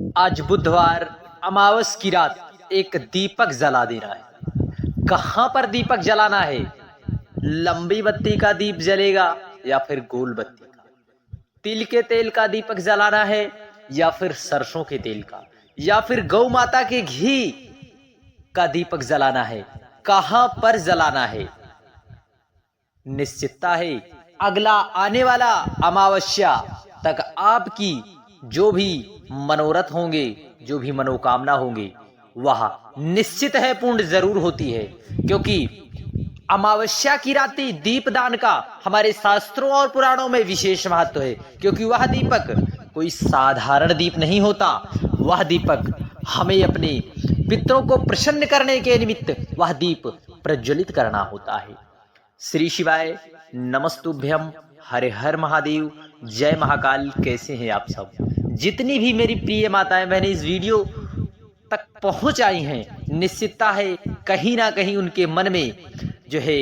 आज बुधवार अमावस की रात एक दीपक जला देना है। कहाँ पर दीपक जलाना है? लंबी बत्ती का दीप जलेगा या फिर गोल बत्ती का? तिल के तेल का दीपक जलाना है या फिर सरसों के तेल का, या फिर गौ माता के घी का दीपक जलाना है? कहाँ पर जलाना है? निश्चितता है अगला आने वाला अमावस्या तक आपकी जो भी मनोरथ होंगे, जो भी मनोकामना होंगे, वह निश्चित है पूर्ण जरूर होती है। क्योंकि अमावस्या की रात्रि दीपदान का हमारे शास्त्रों और पुराणों में विशेष महत्व है। क्योंकि वह दीपक कोई साधारण दीप नहीं होता। वह दीपक हमें अपने पितरों को प्रसन्न करने के निमित्त वह दीप प्रज्वलित करना होता है। श्री शिवाय नमस्तुभ्यम, हरे हर महादेव, जय महाकाल। कैसे हैं आप सब? जितनी भी मेरी प्रिय माताएं बहनें इस वीडियो तक पहुंच आई हैं, निश्चितता है कहीं ना कहीं उनके मन में जो है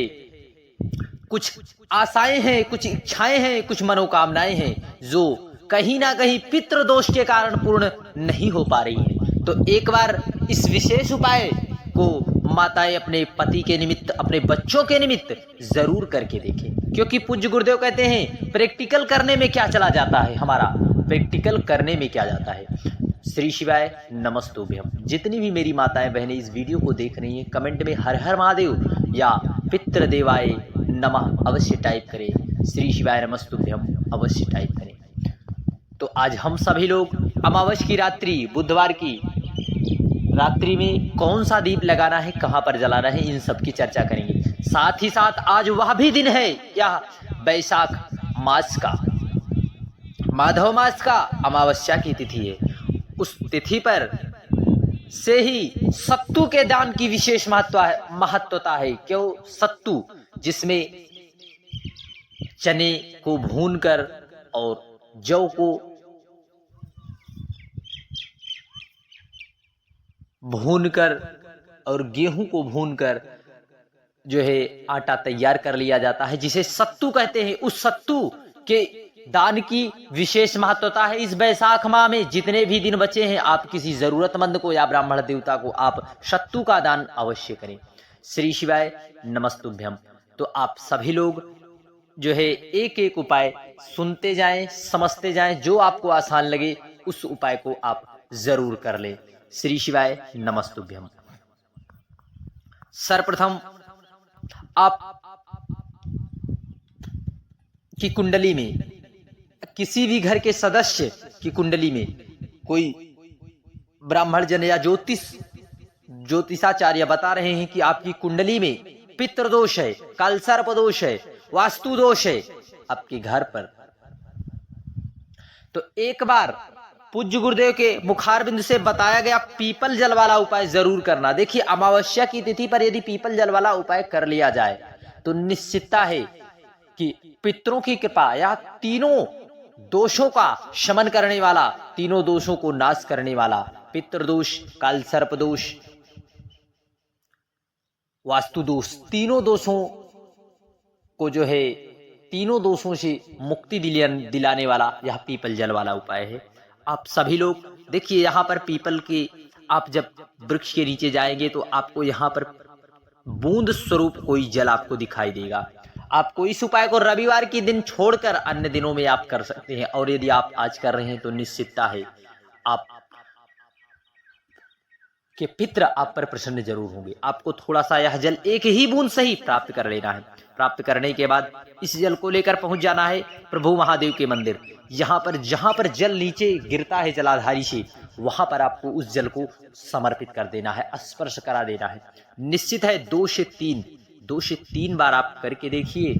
कुछ आशाएं हैं, कुछ इच्छाएं हैं, कुछ मनोकामनाएं हैं जो कहीं ना कहीं पितृदोष के कारण पूर्ण नहीं हो पा रही हैं। तो एक बार इस विशेष उपाय को माताएं अपने पति के निमित्त, अपने बच्चों के निमित्त जरूर करके देखें। क्योंकि पूज्य गुरुदेव कहते हैं प्रैक्टिकल करने में क्या चला जाता है, हमारा प्रैक्टिकल करने में क्या जाता है। श्री शिवाय नमस्तुभ्यम। जितनी भी मेरी माताएं बहनें इस वीडियो को देख रही हैं, कमेंट में हर हर महादेव या पितृदेवाय नमः अवश्य टाइप करें। श्री शिवाय नमस्तुभ्यम अवश्य टाइप करें। तो आज हम सभी लोग अमावस की रात्रि, बुधवार की रात्रि में कौन सा दीप लगाना है, कहां पर जलाना है, इन सब की चर्चा करेंगे। साथ ही साथ आज वह भी दिन है, यह बैसाख मास का, माधव मास का अमावस्या की तिथि है। उस तिथि पर से ही सत्तू के दान की विशेष महत्वता है। क्यों सत्तू? जिसमें चने को भूनकर और जौ को भूनकर और गेहूं को भूनकर जो है आटा तैयार कर लिया जाता है, जिसे सत्तू कहते हैं। उस सत्तू के दान की विशेष महत्वता है। इस बैसाख माह में जितने भी दिन बचे हैं, आप किसी जरूरतमंद को या ब्राह्मण देवता को आप सत्तू का दान अवश्य करें। श्री शिवाय नमस्तुभ्यम। तो आप सभी लोग जो है एक एक उपाय सुनते जाएं, समझते जाएं, जो आपको आसान लगे उस उपाय को आप जरूर कर लें। श्री शिवाय नमस्तुभ्यम। सर्वप्रथम आप की कुंडली में, किसी भी घर के सदस्य की कुंडली में कोई ब्राह्मण जन या ज्योतिषाचार्य बता रहे हैं कि आपकी कुंडली में पितृदोष है, कालसर्प दोष है, वास्तु दोष है आपके घर पर, तो एक बार पूज्य गुरुदेव के मुखारबिंद से बताया गया पीपल जल वाला उपाय जरूर करना। देखिए अमावस्या की तिथि पर यदि पीपल जल वाला उपाय कर लिया जाए तो निश्चितता है कि पितरों की कृपा या तीनों दोषों का शमन करने वाला, तीनों दोषों को नाश करने वाला, पितृदोष, कालसर्प दोष, वास्तु दोष, तीनों दोषों को जो है, तीनों दोषों से मुक्ति दिलाने वाला यह पीपल जल वाला उपाय है। आप सभी लोग देखिए यहाँ पर पीपल के, आप जब वृक्ष के नीचे जाएंगे तो आपको यहाँ पर बूंद स्वरूप कोई जल आपको दिखाई देगा। आपको इस उपाय को रविवार के दिन छोड़कर अन्य दिनों में आप कर सकते हैं। और यदि आप आज कर रहे हैं तो निश्चितता है आप के पितृ आप पर प्रसन्न जरूर होंगे। आपको थोड़ा सा यह जल एक ही बूंद सही प्राप्त कर लेना है। प्राप्त करने के बाद इस जल को लेकर पहुंच जाना है प्रभु महादेव के मंदिर। यहाँ पर जहां पर जल नीचे गिरता है जलाधारी से, वहां पर आपको उस जल को समर्पित कर देना है, स्पर्श करा देना है। निश्चित है 2 से 3 बार आप करके देखिए,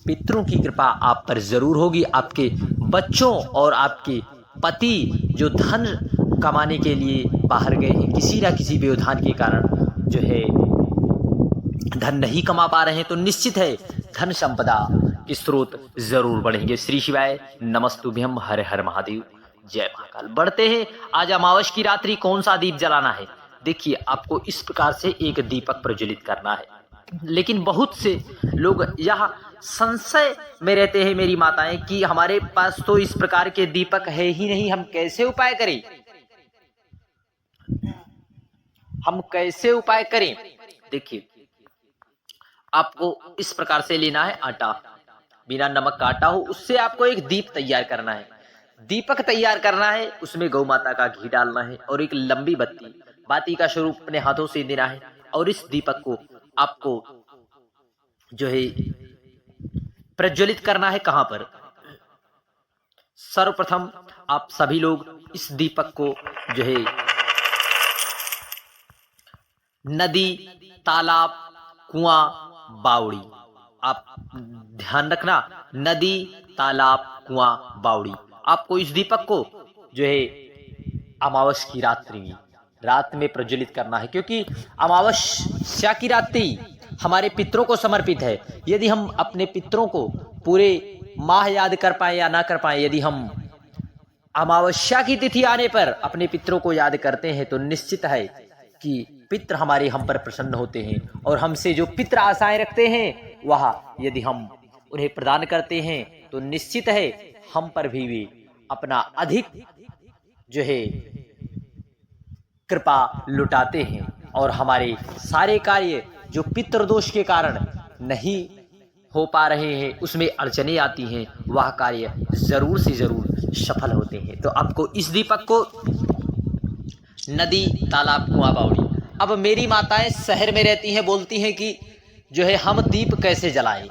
पितरों की कृपा आप पर जरूर होगी। आपके बच्चों और आपके पति जो धन कमाने के लिए बाहर गए हैं, किसी ना किसी व्यवधान के कारण जो है धन नहीं कमा पा रहे हैं, तो निश्चित है धन संपदा के स्रोत जरूर बढ़ेंगे। श्री शिवाय नमस्तुभ्यम, हरे हर महादेव, जय महाकाल। बढ़ते हैं, आज अमावस की रात्रि कौन सा दीप जलाना है। देखिए आपको इस प्रकार से एक दीपक प्रज्वलित करना है। लेकिन बहुत से लोग यह संशय में रहते हैं मेरी माताएं कि हमारे पास तो इस प्रकार के दीपक है ही नहीं, हम कैसे उपाय करें। हम कैसे उपाय करें? देखिए, आपको इस प्रकार से लेना है आटा, बिना नमक का आटा हो, उससे आपको एक दीप तैयार करना है। दीपक तैयार करना है, उसमें गौ माता का घी डालना है और एक लंबी बत्ती, बाती का स्वरूप अपने हाथों से देना है। और इस दीपक को आपको जो है प्रज्वलित करना है। कहां पर? सर्वप्रथम आप सभी लोग इस दीपक को जो है नदी, तालाब, कुआं, बावड़ी, आप ध्यान रखना, नदी, तालाब, कुआं, बावड़ी, आपको इस दीपक को जो है अमावस की रात में प्रज्वलित करना है, क्योंकि अमावस्या की रात्रि हमारे पितरों को समर्पित है। यदि हम अपने पितरों को पूरे माह याद कर पाए या ना कर पाए, यदि हम अमावस्या की तिथि आने पर अपने पितरों को याद करते हैं तो निश्चित है कि पितृ हमारे हम पर प्रसन्न होते हैं और हमसे जो पितृ आशाएं रखते हैं वह यदि हम उन्हें प्रदान करते हैं तो निश्चित है हम पर भी अपना अधिक जो है कृपा लुटाते हैं और हमारे सारे कार्य जो पितृदोष के कारण नहीं हो पा रहे हैं, उसमें अड़चने आती हैं, वह कार्य जरूर से जरूर सफल होते हैं। तो आपको इस दीपक को नदी, तालाब, कुआं, बावड़ी। अब मेरी माताएं शहर में रहती हैं, बोलती हैं कि जो है हम दीप कैसे जलाएं।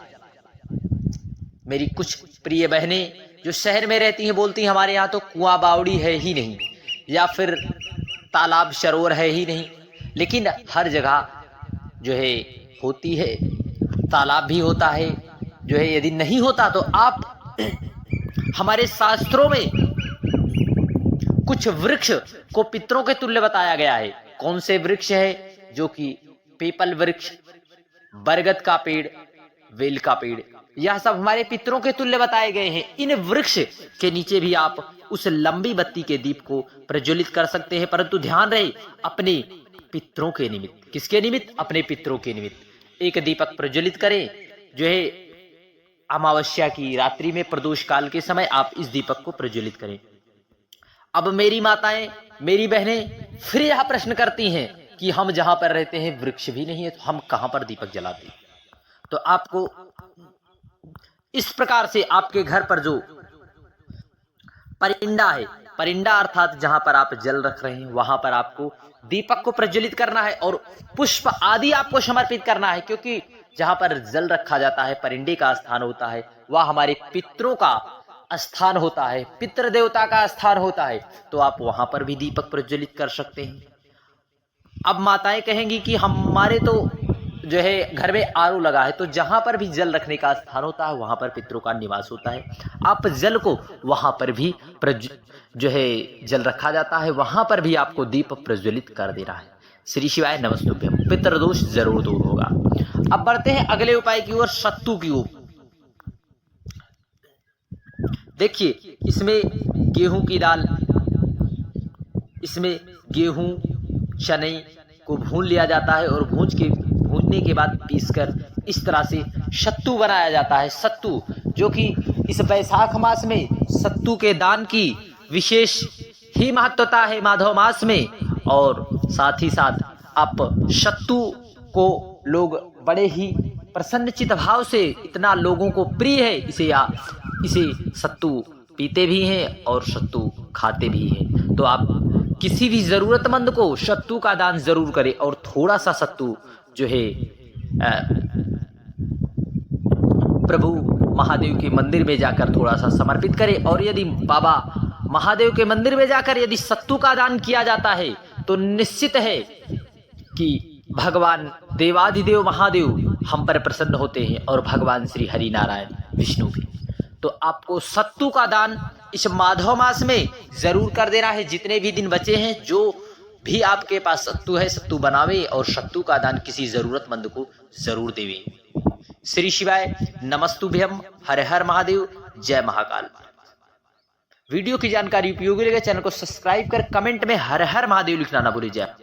मेरी कुछ प्रिय बहनें जो शहर में रहती हैं बोलती हैं हमारे यहाँ तो कुआं बावड़ी है ही नहीं, या फिर तालाब सरोवर है ही नहीं। लेकिन हर जगह जो है होती है, तालाब भी होता है। जो है यदि नहीं होता तो आप हमारे शास्त्रों में कुछ वृक्ष को पितरों के तुल्य बताया गया है। कौन से वृक्ष है? जो कि पीपल वृक्ष, बरगद का पेड़, वेल का पेड़, यह सब हमारे पितरों के तुल्य बताए गए हैं। इन वृक्ष के नीचे भी आप उस लंबी बत्ती के दीप को प्रज्वलित कर सकते हैं, परंतु ध्यान रहे अपने पितरों के निमित्त। किसके निमित्त? अपने पितरों के निमित्त एक दीपक प्रज्वलित करें। जो है अमावस्या की रात्रि में प्रदोष काल के समय आप इस दीपक को प्रज्वलित करें। अब मेरी माताएं, मेरी बहनें फिर यह प्रश्न करती हैं कि हम जहां पर रहते हैं वृक्ष भी नहीं है तो हम कहां पर दीपक जलाते हैं? तो आपको इस प्रकार से आपके घर पर जो परिंडा है, परिंडा अर्थात जहां पर आप जल रख रहे हैं, वहां पर आपको दीपक को प्रज्वलित करना है और पुष्प आदि आपको समर्पित करना है, क्योंकि जहां पर जल रखा जाता है, परिंडे का स्थान होता है, वह हमारे पितरों का स्थान होता है, पितृ देवता का स्थान होता है। तो आप वहां पर भी दीपक प्रज्वलित कर सकते हैं। अब माताएं कहेंगी कि हमारे तो जो है घर में आरओ लगा है, तो जहां पर भी जल रखने का स्थान होता है वहां पर पितरों का निवास होता है। आप जल को वहां पर भी जो है जल रखा जाता है, वहां पर भी आपको दीप प्रज्वलित कर देना है। श्री शिवाय नमस्तुभ्यम। पितृदोष जरूर दूर होगा। अब बढ़ते हैं अगले उपाय की ओर, सत्तू की ओर। देखिए, इसमें गेहूं की दाल, इसमें गेहूं, चने को भून लिया जाता है और भूनने के बाद पीसकर इस तरह से सत्तू बनाया जाता है। सत्तू जो कि इस वैशाख मास में सत्तू के दान की विशेष ही महत्वता है माधव मास में। और साथ ही साथ आप सत्तू को लोग बड़े ही प्रसन्नचित भाव से, इतना लोगों को प्रिय है इसे सत्तू पीते भी हैं और सत्तू खाते भी हैं। तो आप किसी भी जरूरतमंद को सत्तू का दान जरूर करें और थोड़ा सा सत्तू जो है प्रभु महादेव के मंदिर में जाकर थोड़ा सा समर्पित करें। और यदि बाबा महादेव के मंदिर में जाकर यदि सत्तू का दान किया जाता है तो निश्चित है कि भगवान देवाधिदेव महादेव हम पर प्रसन्न होते हैं और भगवान श्री हरि नारायण विष्णु भी। तो आपको सत्तू का दान इस माधव मास में जरूर कर देना है। जितने भी दिन बचे हैं, जो भी आपके पास सत्तू है, सत्तू बनावे और सत्तू का दान किसी जरूरतमंद को जरूर देवे। श्री शिवाय नमस्तुभ्यम। हर हर महादेव। जय महाकाल। वीडियो की जानकारी उपयोगी लगे चैनल को सब्सक्राइब कर कमेंट में हर हर महादेव लिखना ना भूलिए। जय।